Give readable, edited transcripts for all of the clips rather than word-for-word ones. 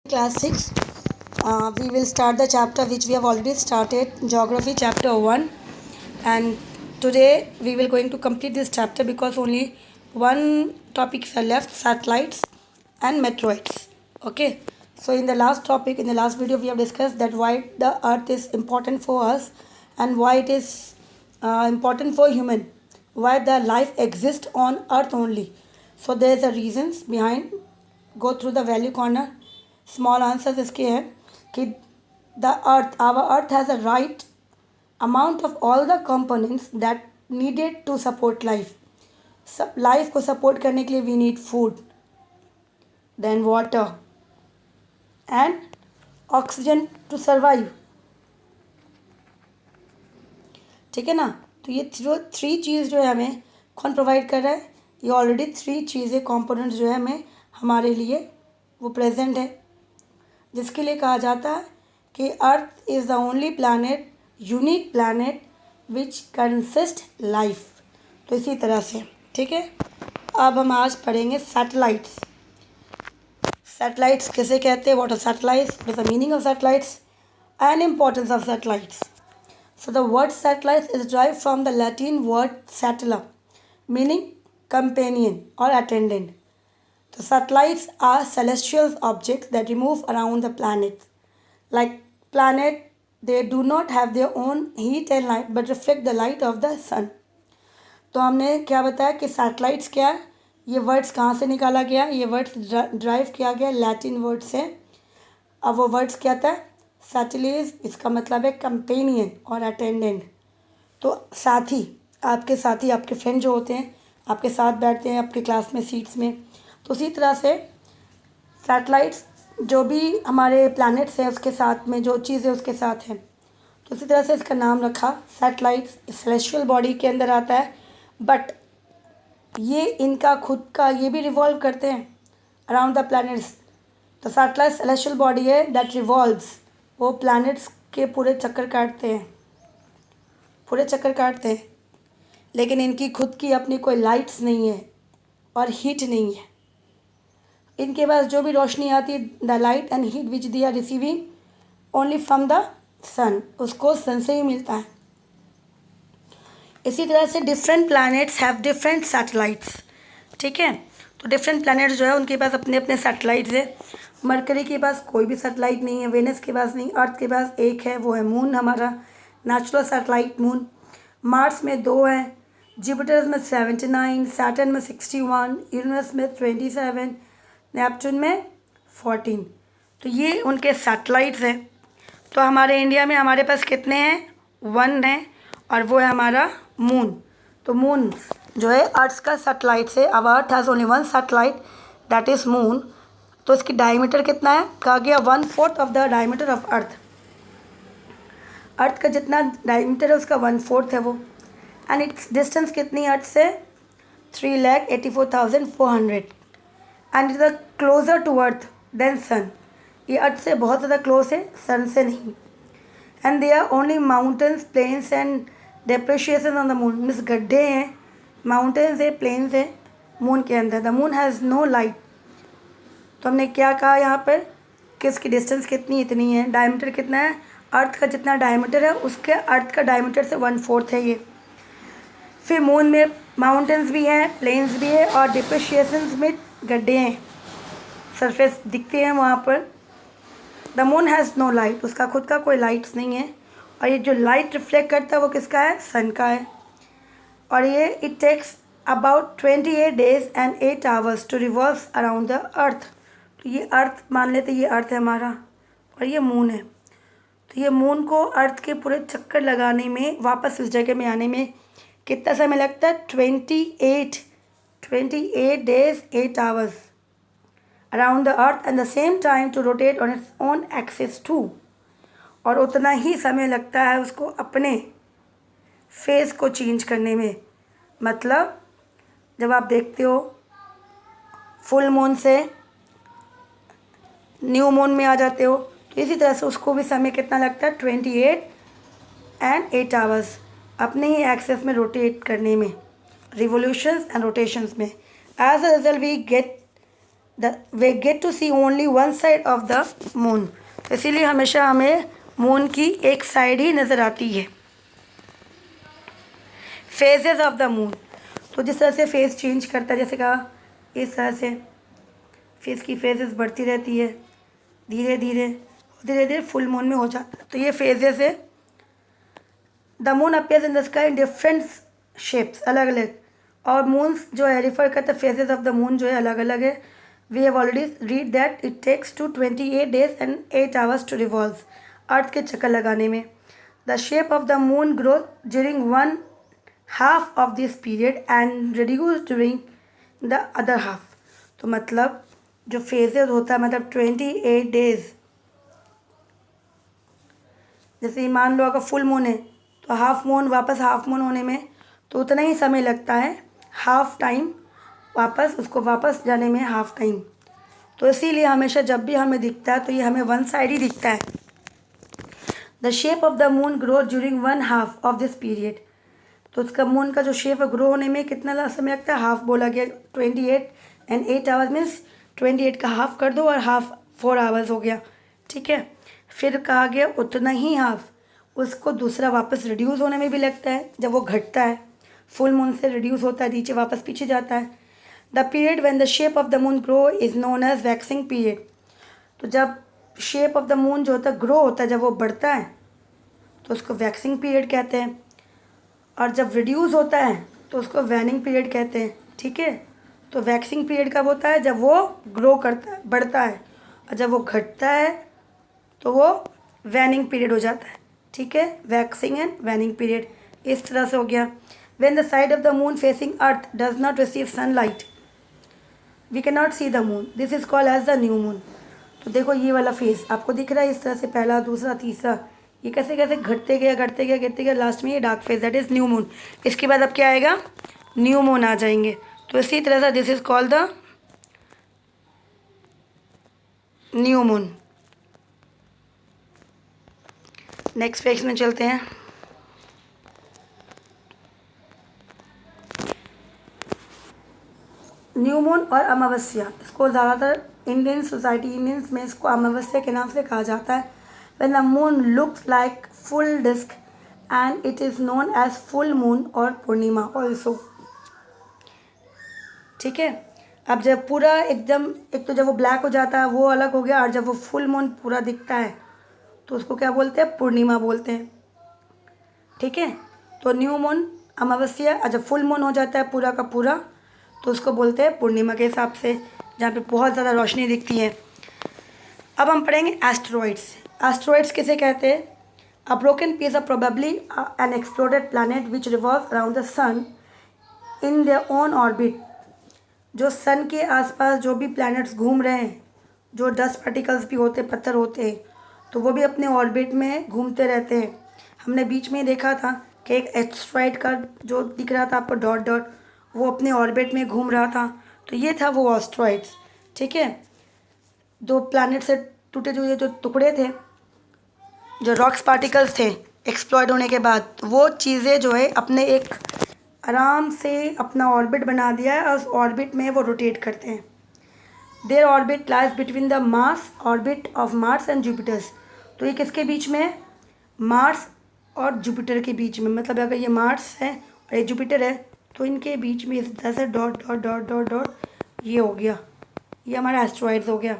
Class 6, we will start the chapter which we have already started, Geography chapter 1, and today we will going to complete this chapter because only one topics are left, satellites and meteoroids. Okay, so in the last topic, in the last video we have discussed that why the earth is important for us and why it is important for human, why the life exists on earth only. So there is a reasons behind. Go through the value corner. Small answers इसके हैं कि the earth our earth has a right amount of all the components that needed to support life. सब life को support करने के लिए we need food, then water and oxygen to survive. ठीक है ना. तो ये जो थ्री चीज़ जो है हमें कौन प्रोवाइड कर रहा है, ये ऑलरेडी थ्री चीज़ें कंपोनेंट्स जो है हमें हमारे लिए वो प्रेजेंट है, जिसके लिए कहा जाता है कि earth is the only planet, unique planet which consist life. तो इसी तरह से ठीक है. अब हम आज पढ़ेंगे सैटेलाइट्स. सैटेलाइट्स किसे कहते हैं, what are satellites, what is the meaning of satellites and importance of satellites. So the word satellites is derived from the Latin word satella, meaning companion or attendant. The satellites are celestial objects that move around the planet. Like planet, they do not have their own heat and light but reflect the light of the sun. तो हमने क्या बताया कि satellites क्या है, ये words कहाँ से निकाला गया, ये वर्ड्स ड्राइव किया गया लैटिन वर्ड से. अब वो वर्ड्स क्या था, सैटेलाइट, इसका मतलब है कंपेनियन और अटेंडेंट. तो साथी, आपके साथी, आपके फ्रेंड जो होते हैं, आपके साथ बैठते हैं आपके क्लास में सीट्स में. तो उसी तरह से सैटेलाइट्स जो भी हमारे प्लैनेट्स हैं उसके साथ में जो चीज़ें उसके साथ हैं, तो उसी तरह से इसका नाम रखा सैटेलाइट्स. सेलेस्टियल बॉडी के अंदर आता है, बट ये इनका खुद का ये भी रिवॉल्व करते हैं अराउंड द प्लैनेट्स. तो सैटेलाइट सेलेस्टियल बॉडी है दैट रिवॉल्व्स, वो प्लैनेट्स के पूरे चक्कर काटते हैं, पूरे चक्कर काटते हैं, लेकिन इनकी खुद की अपनी कोई लाइट्स नहीं है और हीट नहीं है. इनके पास जो भी रोशनी आती है, the light and heat which they are receiving only from the sun, उसको सन से ही मिलता है. इसी तरह से different planets have different satellites. ठीक है. तो डिफरेंट प्लैनेट्स जो है उनके पास अपने अपने सैटेलाइट्स है. मरकरी के पास कोई भी सैटेलाइट नहीं है, वेनस के पास नहीं, अर्थ के पास एक है, वो है मून, हमारा नेचुरल सैटेलाइट मून. मार्स में 2 हैं, जुपिटर में 79, सैटर्न में 61, यूरेनस में 27, नेपच्यून में 14. तो ये उनके सैटेलाइट्स हैं. तो हमारे इंडिया में हमारे पास कितने हैं, 1 हैं, और वो है हमारा मून. तो मून जो है अर्थ का सैटेलाइट है. अब Earth has only 1 satellite that is moon. तो इसकी डायमीटर कितना है, कहा गया 1/4 of the diameter of Earth. Earth का जितना डायमीटर है उसका 1/4 है वो. एंड इट्स डिस्टेंस कितनी अर्थ से, 3,84,400. And it is closer to Earth than sun. ये अर्थ से बहुत ज़्यादा क्लोज है, सन से नहीं. And they are only mountains, plains and depreciation on the moon. Means गड्ढे हैं, माउंटेन्स है, प्लेन्स है मून के अंदर. The moon has no light. तो हमने क्या कहा यहाँ पर कि इसकी डिस्टेंस कितनी, इतनी है. डायमीटर कितना है, अर्थ का जितना डायमीटर है उसके अर्थ का डायमीटर से 1/4 है ये. फिर मून में माउंटेन्स भी हैं, प्लेन्स भी है और डिप्रेशिएशंस में गड्ढे हैं, सरफेस दिखते हैं वहाँ पर. The moon has no light, उसका खुद का कोई लाइट्स नहीं है. और ये जो लाइट रिफ्लेक्ट करता है वो किसका है, सन का है. और ये it takes about 28 days and 8 hours to revolve around the earth. तो ये अर्थ मान लेते, ये अर्थ है हमारा और ये मून है. तो ये मून को अर्थ के पूरे चक्कर लगाने में, वापस इस जगह में आने में कितना समय लगता है, 28 days 8 hours around the earth and the same time to rotate on its own axis too. और उतना ही समय लगता है उसको अपने फेस को चेंज करने में. मतलब जब आप देखते हो फुल मून से न्यू मून में आ जाते हो, तो इसी तरह से उसको भी समय कितना लगता है, 28 and 8 hours अपने ही एक्सेस में रोटेट करने में, रिवोल्यूशंस एंड रोटेशंस में. As a result we get we get to see only one side of the moon. तो इसीलिए हमेशा हमें मून की एक साइड ही नज़र आती है। फेजेस ऑफ द मून, तो जिस तरह से फेस चेंज करता है, जैसे कहा इस तरह से फेस की फेजेस बढ़ती रहती है, धीरे धीरे धीरे धीरे फुल मून में हो जाता है। तो ये फेजेस है। The moon appears in the sky in different shapes, अलग अलग। और मून्स जो है रिफर करते हैं फेजेस ऑफ द मून जो है अलग अलग है। We have already read that it takes to 28 days and 8 hours to revolve, Earth के चक्कर लगाने में। The shape of the moon grow during one half of this period and reduce during the other half. तो मतलब जो phases होता है, मतलब 28 days, जैसे मान लो अगर फुल मून है तो हाफ मून वापस हाफ मून होने में तो उतना ही समय लगता है, हाफ टाइम वापस उसको वापस जाने में हाफ टाइम। तो इसीलिए हमेशा जब भी हमें दिखता है तो ये हमें वन साइड ही दिखता है। The shape of the moon grow during one half of this period, तो उसका मून का जो शेप है ग्रो होने में कितना समय लगता है, हाफ बोला गया। 28 and 8 hours मीन्स 28 का हाफ कर दो और हाफ 4 hours हो गया, ठीक है। फिर कहा गया उतना ही हाफ उसको दूसरा वापस रिड्यूस होने में भी लगता है, जब वो घटता है फुल मून से रिड्यूस होता है, नीचे वापस पीछे जाता है। The period when the shape of the moon grow is known as waxing period, तो जब शेप ऑफ द मून जो होता है ग्रो होता है, जब वो बढ़ता है तो उसको वैक्सिंग पीरियड कहते हैं, और जब रिड्यूस होता है तो उसको वैनिंग पीरियड कहते हैं, ठीक है। तो वैक्सिंग पीरियड कब होता है, जब वो ग्रो करता है, बढ़ता है, और जब वो घटता है तो वो वैनिंग पीरियड हो जाता है, ठीक है। वैक्सिंग एंड वैनिंग पीरियड इस तरह से हो गया। When the side of the moon facing earth does not receive sunlight we can not see the moon, this is called as the new moon. तो देखो ये वाला फेस आपको दिख रहा है इस तरह से, पहला दूसरा तीसरा, ये कैसे कैसे घटते गया घटते गया गिरते गया, लास्ट में ये dark face, that is new moon. इसके बाद अब क्या आएगा, न्यू मून आ जाएंगे। तो इसी तरह से this is called the new moon. Next page में चलते हैं। न्यू मून और अमावस्या, इसको ज़्यादातर इंडियन सोसाइटी मीन्स में इसको अमावस्या के नाम से कहा जाता है। When the moon looks like full disc and it is known as full moon और पूर्णिमा ऑल्सो, ठीक है। अब जब पूरा एकदम, एक तो जब वो ब्लैक हो जाता है वो अलग हो गया, और जब वो फुल मून पूरा दिखता है तो उसको क्या बोलते हैं, पूर्णिमा बोलते हैं, ठीक है। तो न्यू मून अमावस्या, और जब फुल मून हो जाता है पूरा का पूरा तो उसको बोलते हैं पूर्णिमा के हिसाब से, जहाँ पे बहुत ज़्यादा रोशनी दिखती है। अब हम पढ़ेंगे एस्टेरॉइड्स। एस्टेरॉइड्स किसे कहते हैं, a broken piece of probably an exploded planet which revolve around the sun in their own orbit. जो सन के आसपास जो भी प्लैनेट्स घूम रहे हैं, जो डस्ट पार्टिकल्स भी होते हैं, पत्थर होते हैं, तो वो भी अपने ऑर्बिट में घूमते रहते हैं। हमने बीच में देखा था कि एक एस्टेरॉइड का जो दिख रहा था आपको डॉट डॉट, वो अपने ऑर्बिट में घूम रहा था, तो ये था वो एस्टेरॉइड्स, ठीक है। दो प्लैनेट से टूटे हुए जो टुकड़े थे, जो रॉक्स पार्टिकल्स थे एक्सप्लॉइड होने के बाद, वो चीज़ें जो है अपने एक आराम से अपना ऑर्बिट बना दिया है, और उस ऑर्बिट में वो रोटेट करते हैं। Their orbit lies between the Mars orbit of Mars and Jupiter's. तो ये किसके बीच में है, मार्स और जुपिटर के बीच में, मतलब अगर ये मार्स है और ये जुपिटर है तो इनके बीच में इस तरह से dot dot dot dot dot ये हो गया, ये हमारा एस्टेरॉइड्स हो गया।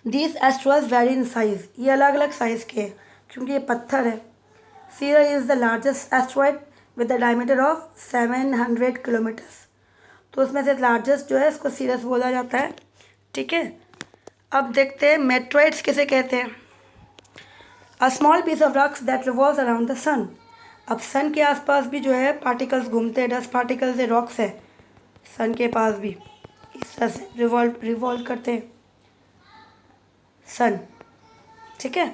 These asteroids very in size, ये अलग अलग साइज़ के हैं क्योंकि ये पत्थर है। Ceres is the largest asteroid with the diameter of 700 kilometres. तो उसमें से लार्जेस्ट जो है इसको सीरस बोला जाता है, ठीक है। अब देखते हैं मेट्रॉइड्स किसे कहते हैं। A small piece of rocks that revolves around the sun. अब सन के आसपास भी जो है पार्टिकल्स घूमते हैं, डस्ट पार्टिकल्स है, रॉक्स है, सन के पास भी इस तरह से रिवॉल्व करते हैं सन, ठीक है।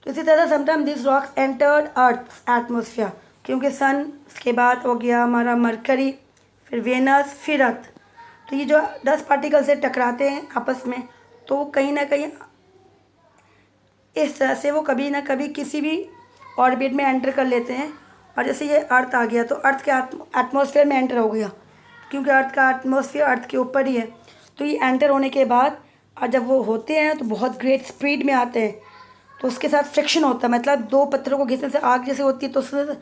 तो इसी तरह sometime this rocks entered earth atmosphere, क्योंकि सन के बाद हो गया हमारा मरकरी, फिर वेनस, फिर अर्थ। तो ये जो 10 पार्टिकल से टकराते हैं आपस में, तो वो कहीं ना कहीं इस तरह से वो कभी ना कभी किसी भी ऑर्बिट में एंटर कर लेते हैं। और जैसे ये अर्थ आ गया तो अर्थ के एटमॉस्फेयर में एंटर हो गया, क्योंकि अर्थ का एटमॉस्फेयर अर्थ के ऊपर ही है, तो ये एंटर होने के बाद और जब वो होते हैं तो बहुत ग्रेट स्पीड में आते हैं, तो उसके साथ फ्रिक्शन होता है, मतलब दो पत्थरों को घिसने से आग जैसे होती है, तो उससे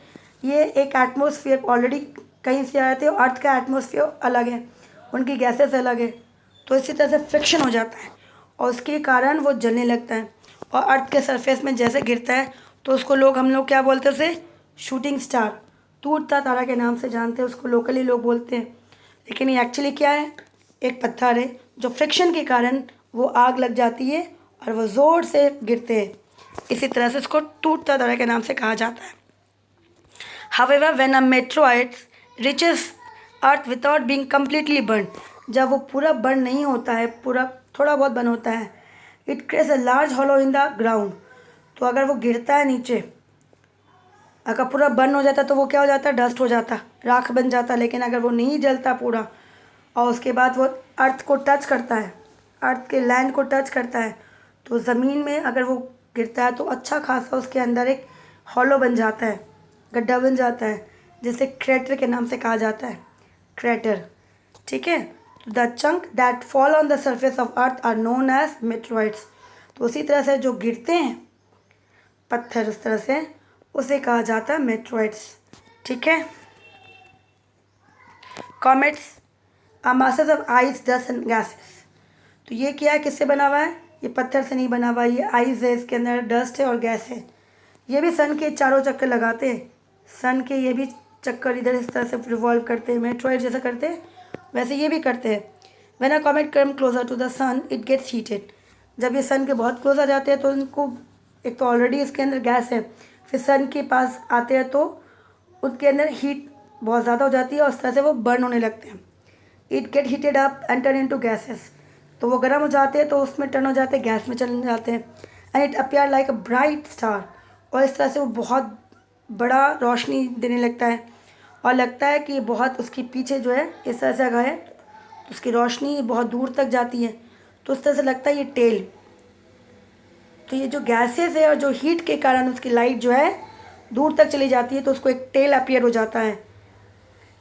ये एक एटमॉस्फेयर ऑलरेडी कहीं से आए थे और अर्थ का एटमॉस्फेयर अलग है, उनकी गैसेस अलग है, तो इसी तरह से फ्रिक्शन हो जाता है और उसके कारण वो जलने लगता है। और अर्थ के सरफेस में जैसे गिरता है तो उसको हम लोग क्या बोलते हैं उसे, शूटिंग स्टार, टूटता तारा के नाम से जानते हैं उसको, लोकली लोग बोलते हैं। लेकिन ये एक्चुअली क्या है, एक पत्थर है जो फ्रिक्शन के कारण वो आग लग जाती है और वो ज़ोर से गिरते हैं, इसी तरह से इसको टूटता तारा के नाम से कहा जाता है। However, when a meteorite reaches Earth without being completely burned, जब वो पूरा बर्न नहीं होता है, पूरा थोड़ा बहुत बर्न होता है, it creates a large hollow in the ground, तो अगर वो गिरता है नीचे, अगर पूरा बर्न हो जाता तो वो क्या हो जाता, डस्ट हो जाता, राख बन जाता। लेकिन अगर वो नहीं जलता पूरा और उसके बाद वो अर्थ को टच करता है, अर्थ के लैंड को टच करता है, तो ज़मीन में अगर वो गिरता है तो अच्छा खासा उसके अंदर एक हॉलो बन जाता है, गड्ढा बन जाता है, जिसे क्रेटर के नाम से कहा जाता है, क्रेटर। ठीक है, the chunk that fall on the surface of earth are known as meteoroids. तो उसी तरह से जो गिरते हैं पत्थर उस तरह से, उसे कहा जाता है मेटेरॉइड्स। ठीक है, comets are masses of ice, dust and gases. तो ये क्या है, किससे बना हुआ है, ये पत्थर से नहीं बना हुआ, ये आइस है, इसके अंदर डस्ट है और गैस है। ये भी सन के चारों चक्कर लगाते हैं, सन के ये भी चक्कर इधर इस तरह से रिवॉल्व करते हैं, मेट्रॉइड जैसा करते हैं वैसे ये भी करते हैं। When a comet come closer to the sun it gets heated. जब ये सन के बहुत क्लोज आ जाते हैं तो इनको, एक तो ऑलरेडी इसके अंदर गैस है, फिर सन के पास आते हैं तो उनके अंदर हीट बहुत ज़्यादा हो जाती है और उस तरह से वो बर्न होने लगते हैं। It get heated up and turn into gases, तो वो गर्म हो जाते हैं तो उसमें टर्न हो जाते हैं, गैस में चले जाते हैं। And it appear like a bright star, और इस तरह से वो बहुत बड़ा रोशनी देने लगता है और लगता है कि बहुत उसके पीछे जो है इस तरह से अगर है तो उसकी रोशनी बहुत दूर तक जाती है, तो उस तरह से लगता है ये टेल। तो ये जो गैसेस है और जो हीट के कारण उसकी लाइट जो है दूर तक चली जाती है, तो उसको एक टेल अपीयर हो जाता है।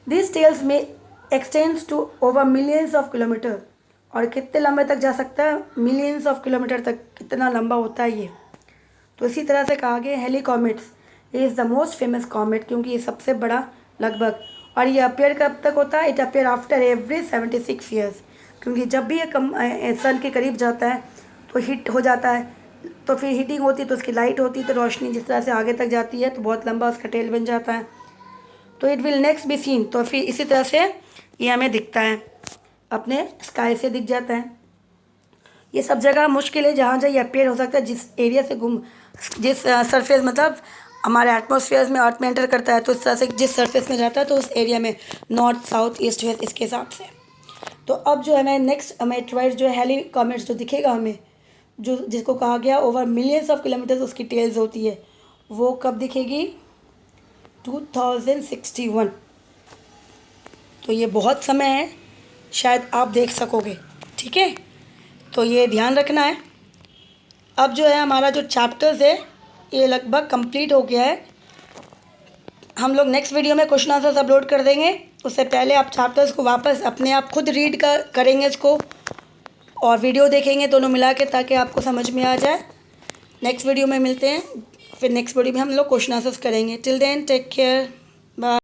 दिस टेल्स में extends to over millions of kilometre, और कितने लंबे तक जा सकता है, मिलियंस ऑफ किलोमीटर तक, कितना लंबा होता है ये। तो इसी तरह से कहा गया Halley comets is the most famous comet, क्योंकि ये सबसे बड़ा लगभग, और ये अपेयर कब तक होता है, it appear after every 76 years, क्योंकि जब भी ये सन के करीब जाता है तो हिट हो जाता है, तो फिर हीटिंग होती है तो उसकी लाइट होती है, तो रोशनी जिस तरह से आगे तक जाती है तो बहुत लंबा उसका टेल बन जाता है। तो it will next be seen, तो फिर इसी तरह से ये हमें दिखता है, अपने स्काई से दिख जाता है। ये सब जगह मुश्किल है जहाँ जहाँ ये अपेयर हो सकता है, जिस एरिया से जिस सरफेस मतलब हमारे एटमॉस्फेयर में अर्थ में एंटर करता है, तो इस तरह से जिस सरफेस में जाता है तो उस एरिया में नॉर्थ साउथ ईस्ट वेस्ट इसके हिसाब से। तो अब जो है मैं नेक्स्ट मेटेरॉइड जो है हेली कॉमेट्स जो दिखेगा हमें, जो जिसको कहा गया ओवर मिलियंस ऑफ किलोमीटर्स उसकी टेल्स होती है, वो कब दिखेगी, 2061। तो ये बहुत समय है, शायद आप देख सकोगे। ठीक है, तो ये ध्यान रखना है। अब जो है हमारा जो चैप्टर्स है ये लगभग कंप्लीट हो गया है। हम लोग नेक्स्ट वीडियो में क्वेश्चन आंसर्स अपलोड कर देंगे, उससे पहले आप चैप्टर्स को वापस अपने आप खुद रीड करेंगे इसको, और वीडियो देखेंगे दोनों मिला के, ताकि आपको समझ में आ जाए। नेक्स्ट वीडियो में मिलते हैं, फिर नेक्स्ट वीडियो में हम लोग क्वेश्चन आंसर्स करेंगे। Till then take care, bye.